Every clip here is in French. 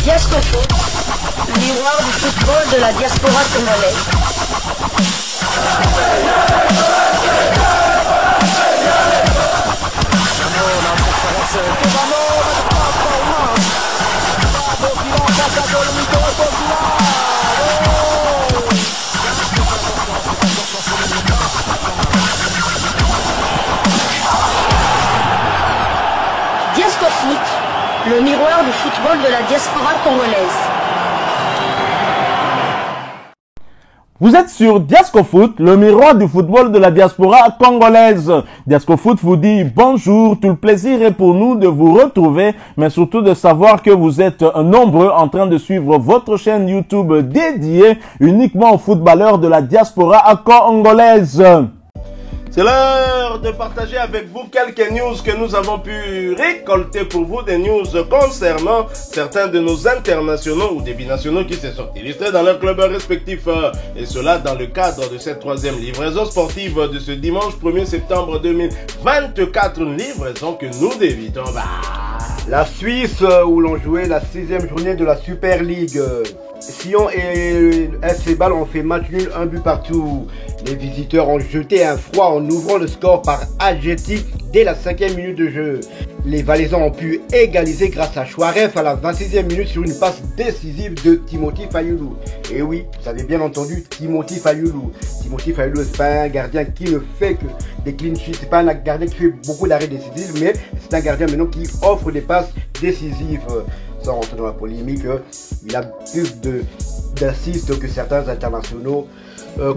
Diascofoot, le miroir du football de la diaspora congolaise. Diascofoot, le miroir du football de la diaspora congolaise. Vous êtes sur Diascofoot, le miroir du football de la diaspora congolaise. Diascofoot vous dit bonjour, tout le plaisir est pour nous de vous retrouver, mais surtout de savoir que vous êtes nombreux en train de suivre votre chaîne YouTube dédiée uniquement aux footballeurs de la diaspora congolaise. C'est l'heure de partager avec vous quelques news que nous avons pu récolter pour vous, des news concernant certains de nos internationaux ou des binationaux qui se sont illustrés dans leurs clubs respectifs. Et cela dans le cadre de cette troisième livraison sportive de ce dimanche 1er septembre 2024. Une livraison que nous débutons. La Suisse où l'on jouait la 6e journée de la Super League. Sion et FC Bâle ont fait match nul, un but partout. Les visiteurs ont jeté un froid en ouvrant le score par Adjetic dès la 5e minute de jeu. Les Valaisans ont pu égaliser grâce à Chouaref à la 26e minute sur une passe décisive de Timothy Fayulu. Et oui, vous avez bien entendu, Timothy Fayulu. Timothy Fayulu, c'est pas un gardien qui ne fait que des clean sheets, c'est pas un gardien qui fait beaucoup d'arrêts décisifs, mais c'est un gardien maintenant qui offre des passes décisives. Sans rentrer dans la polémique, il a plus d'assists que certains internationaux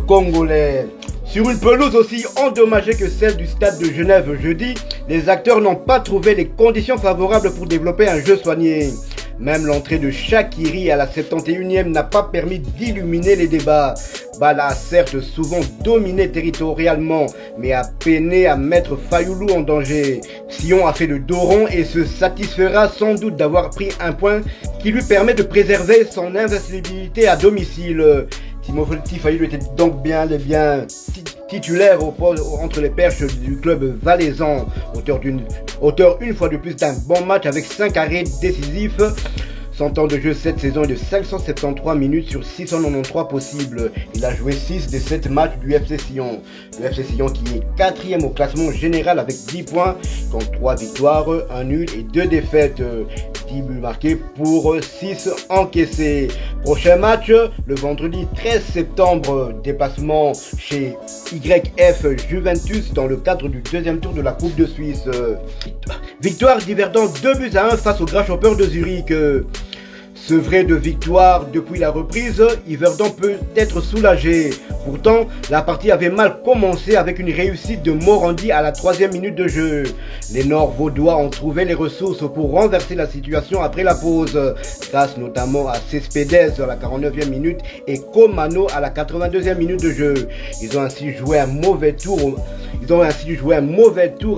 congolais. Sur une pelouse aussi endommagée que celle du stade de Genève jeudi, les acteurs n'ont pas trouvé les conditions favorables pour développer un jeu soigné. Même l'entrée de Shaqiri à la 71e n'a pas permis d'illuminer les débats. Bâle a certes souvent dominé territorialement, mais a peiné à mettre Fayulu en danger. Sion a fait le dos rond et se satisfera sans doute d'avoir pris un point qui lui permet de préserver son invincibilité à domicile. Timothy Fayulu était donc bien titulaire entre les perches du club valaisan, auteur une fois de plus d'un bon match avec 5 arrêts décisifs. Son temps de jeu cette saison est de 573 minutes sur 693 possibles. Il a joué 6 des 7 matchs du FC Sion. Le FC Sion qui est 4e au classement général avec 10 points, contre 3 victoires, 1 nul et 2 défaites. 10 buts marqués pour 6 encaissés. Prochain match, le vendredi 13 septembre, déplacement chez YF Juventus dans le cadre du deuxième tour de la Coupe de Suisse. Victoire d'Yverdon 2-1 face au Grasshopper de Zurich. Sevré de victoire depuis la reprise, Yverdon peut être soulagé. Pourtant, la partie avait mal commencé avec une réussite de Morandi à la 3e minute de jeu. Les Nord-Vaudois ont trouvé les ressources pour renverser la situation après la pause, grâce notamment à Cespedes à la 49e minute et Komano à la 82e minute de jeu. Ils ont ainsi joué un mauvais tour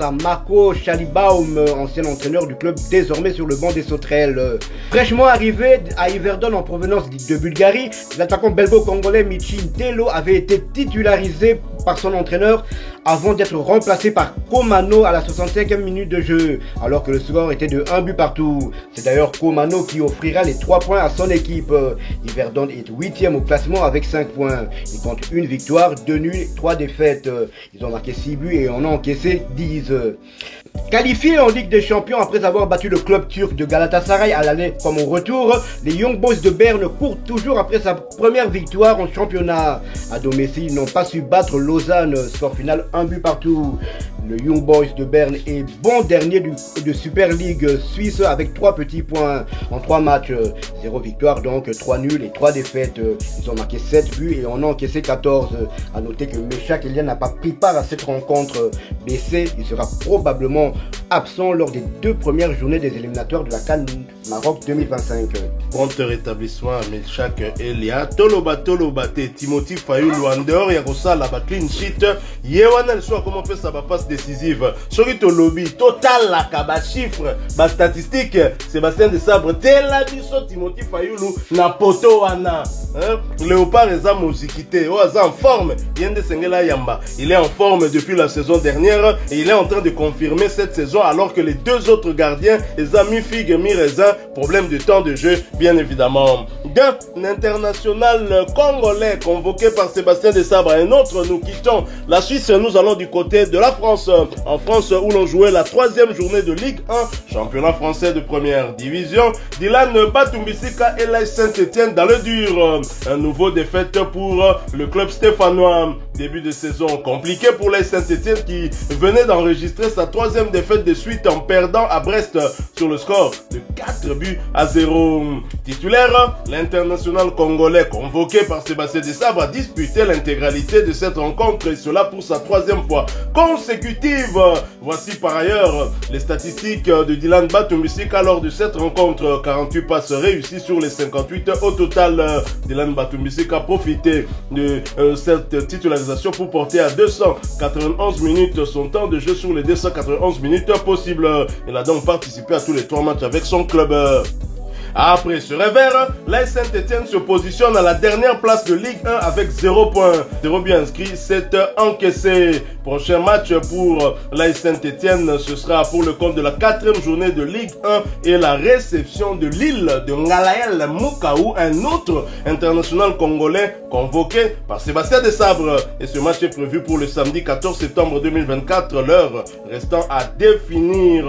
à Marco Schalibaum, ancien entraîneur du club désormais sur le banc des sauterelles. Fraîchement arrivé à Yverdon en provenance de Bulgarie, l'attaquant belgo-congolais Michin Tello avait été titularisé par son entraîneur avant d'être remplacé par Komano à la 65e minute de jeu, alors que le score était de 1 but partout. C'est d'ailleurs Komano qui offrira les 3 points à son équipe. Yverdon est 8e au classement avec 5 points. Il compte une victoire, 2 nuls et 3 défaites. Ils ont marqué 6 buts et en ont encaissé 10. Qualifiés en Ligue des Champions après avoir battu le club turc de Galatasaray à l'aller comme au retour, les Young Boys de Berne courent toujours après sa première victoire en championnat. À domicile, ils n'ont pas su battre Lausanne, score final 1 but partout. Le Young Boys de Berne est bon dernier de Super League suisse avec 3 petits points en 3 matchs. 0 victoire donc, 3 nuls et 3 défaites. Ils ont marqué 7 buts et en ont encaissé 14. A noter que Meshak Elia n'a pas pris part à cette rencontre. Blessé, il sera probablement absent lors des 2 premières journées des éliminatoires de la CAN Maroc 2025. Prompt rétablissement à Meshak Elia. Toloba Timothy Fayulu en dehors ya kosala ba clean sheet. Yewana le soir comment fait ça va passe décisive. Soki to lobby total la kaba chiffre ba statistique Sébastien de Sabre tela biso Timothy Fayulu na poto wana. Léopard eza mozikité o aza en forme. Yende Sengela Yamba. Il est en forme depuis la saison dernière et il est en train de confirmer cette saison fois, alors que les deux autres gardiens, les amis Figue et Miraisin, problème de temps de jeu, bien évidemment. D'un international congolais convoqué par Sébastien Desabre, un autre, nous quittons la Suisse, nous allons du côté de la France. En France, où l'on jouait la 3e journée de Ligue 1, championnat français de première division. Dylan Batumbisika et l'AS Saint-Etienne dans le dur. Un nouveau défaite pour le club stéphanois. Début de saison compliqué pour l'AS Saint-Etienne qui venait d'enregistrer sa 3e défaite de suite en perdant à Brest sur le score de 4-0. Titulaire, l'international congolais convoqué par Sébastien Desabre a disputé l'intégralité de cette rencontre et cela pour sa 3e fois consécutive. Voici par ailleurs les statistiques de Dylan Batumbisika lors de cette rencontre. 48 passes réussies sur les 58 au total. Dylan Batumbisika a profité de cette titularisation pour porter à 291 minutes son temps de jeu sur les 291 minutes possibles. Il a donc participé à tous les 3 matchs avec son club. Après ce revers, l'AS Saint-Etienne se positionne à la dernière place de Ligue 1 avec 0 points. 0 buts inscrits, 7 encaissés. Prochain match pour l'AS Saint-Etienne, ce sera pour le compte de la 4e journée de Ligue 1 et la réception de Lille de Ngalael Mukaou, un autre international congolais convoqué par Sébastien Desabre. Et ce match est prévu pour le samedi 14 septembre 2024, l'heure restant à définir.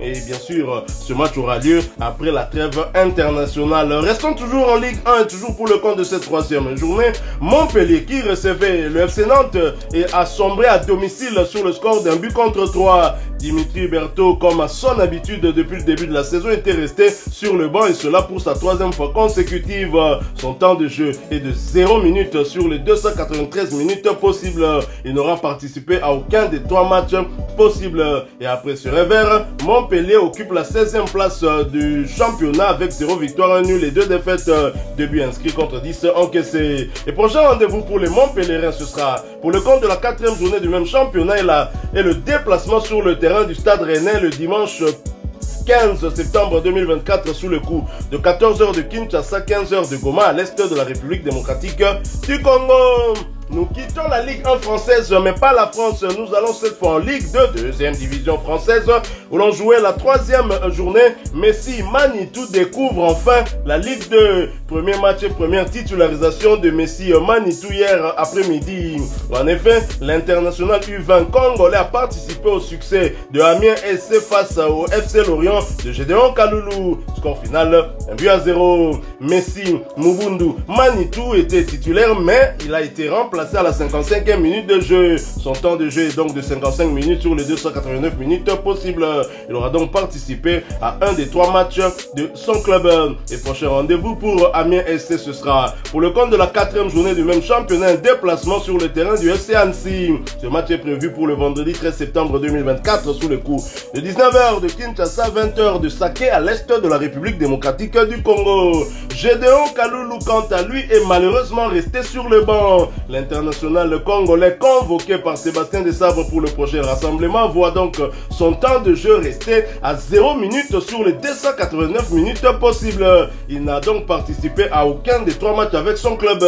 Et bien sûr, ce match aura lieu après la trêve internationale. Restons toujours en Ligue 1 et toujours pour le compte de cette 3e journée. Montpellier qui recevait le FC Nantes et a sombré à domicile sur le score d'un but contre 3. Dimitri Berthaud, comme à son habitude depuis le début de la saison, était resté sur le banc et cela pour sa 3e fois consécutive. Son temps de jeu est de 0 minutes sur les 293 minutes possibles. Il n'aura participé à aucun des 3 matchs possibles. Et après ce revers, Montpellier occupe la 16e place du championnat avec 0 victoire, 1 nul et 2 défaites. 2 buts inscrits contre 10 encaissés. Et prochain rendez-vous pour les Montpelliérains, ce sera pour le compte de la 4e journée du même championnat et le déplacement sur le terrain du Stade Rennais le dimanche 15 septembre 2024 sous le coup de 14h de Kinshasa, 15h de Goma à l'est de la République démocratique du Congo. Nous quittons la Ligue 1 française, mais pas la France. Nous allons cette fois en Ligue 2, 2e division française, où l'on jouait la 3e journée. Messi Manitou découvre enfin la Ligue 2. Premier match et première titularisation de Messi Manitou hier après-midi. En effet, l'international U20 congolais a participé au succès de Amiens SC face au FC Lorient de Gédéon Kaloulou. Score final, 1-0. Messi Mubundu Manitou était titulaire, mais il a été remplacé à la 55e minute de jeu. Son temps de jeu est donc de 55 minutes sur les 289 minutes possibles. Il aura donc participé à un des 3 matchs de son club. Et prochain rendez-vous pour Amiens SC, ce sera pour le compte de la 4e journée du même championnat, un déplacement sur le terrain du FC Annecy. Ce match est prévu pour le vendredi 13 septembre 2024 sous le coup de 19h de Kinshasa, 20h de Saké à l'est de la République démocratique du Congo. Gédéon Kaloulou, quant à lui, est malheureusement resté sur le banc. L'international congolais convoqué par Sébastien Desabre pour le prochain rassemblement voit donc son temps de jeu rester à 0 minutes sur les 289 minutes possibles. Il n'a donc participé à aucun des 3 matchs avec son club.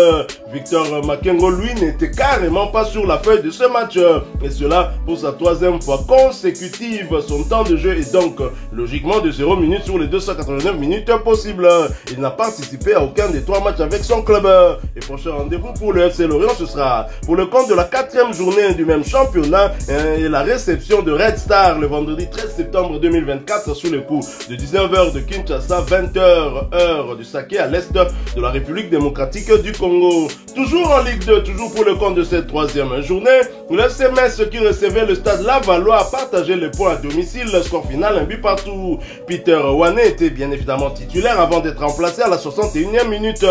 Victor Makengo, lui, n'était carrément pas sur la feuille de ce match. Et cela pour sa 3e fois consécutive. Son temps de jeu est donc logiquement de 0 minutes sur les 289 minutes possibles. Il n'a participé à aucun des 3 matchs avec son club. Et prochain rendez-vous pour le FC Lorient, ce sera pour le compte de la 4e journée du même championnat et la réception de Red Star le vendredi 13 septembre 2024 sous le coup de 19h de Kinshasa, 20h heure du Saké à l'est de la République démocratique du Congo. Toujours en Ligue 2, toujours pour le compte de cette 3e journée, le FC Metz qui recevait le stade Lavallois a partagé les points à domicile. Le score final, 1 but partout. Peter Wane était bien évidemment titulaire avant d'être remplacé à la 61e minute.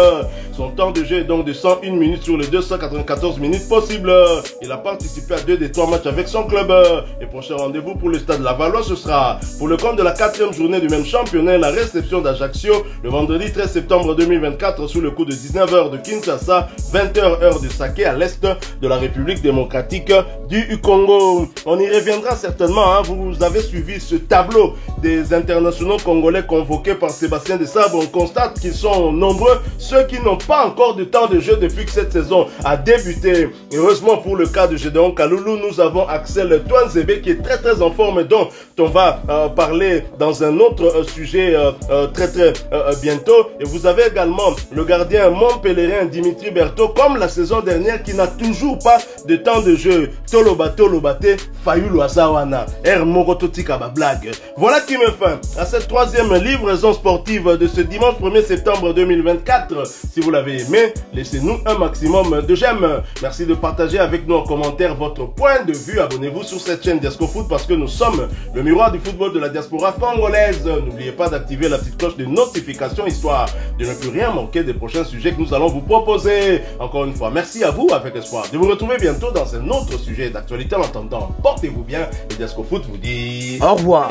Son temps de jeu est donc de 101 minutes sur les 294 minutes possibles. Il a participé à 2 des 3 matchs avec son club. Et prochain rendez-vous pour le stade Lavallois, ce sera pour le compte de la 4e journée du même championnat, la réception d'Ajaccio le vendredi 13 septembre 2024 sous le coup de 19h de Kinshasa, 20h heure de Saké à l'est de la République démocratique démocratique du Congo. On y reviendra certainement, hein. Vous avez suivi ce tableau des internationaux congolais convoqués par Sébastien Desabre. On constate qu'ils sont nombreux, ceux qui n'ont pas encore de temps de jeu depuis que cette saison a débuté. Heureusement pour le cas de Gédéon Kaloulou, nous avons Axel Touanzebe qui est très en forme, dont on va parler dans un autre sujet très bientôt. Et vous avez également le gardien Montpellerin Dimitri Berthaud, comme la saison dernière, qui n'a toujours pas de temps de jeu. Tolobate, Fayulu Azawana, Mogototika blague. Voilà qui me fait à cette troisième livraison sportive de ce dimanche 1er septembre 2024. Si vous l'avez aimé, laissez-nous un maximum de j'aime. Merci de partager avec nous en commentaire votre point de vue. Abonnez-vous sur cette chaîne Diasco Foot parce que nous sommes le miroir du football de la diaspora congolaise. N'oubliez pas d'activer la petite cloche de notification histoire de ne plus rien manquer des prochains sujets que nous allons vous proposer. Encore une fois, merci à vous avec espoir de vous retrouver bientôt dans un autre sujet d'actualité. En attendant, portez-vous bien et Diasco Foot vous dit au revoir.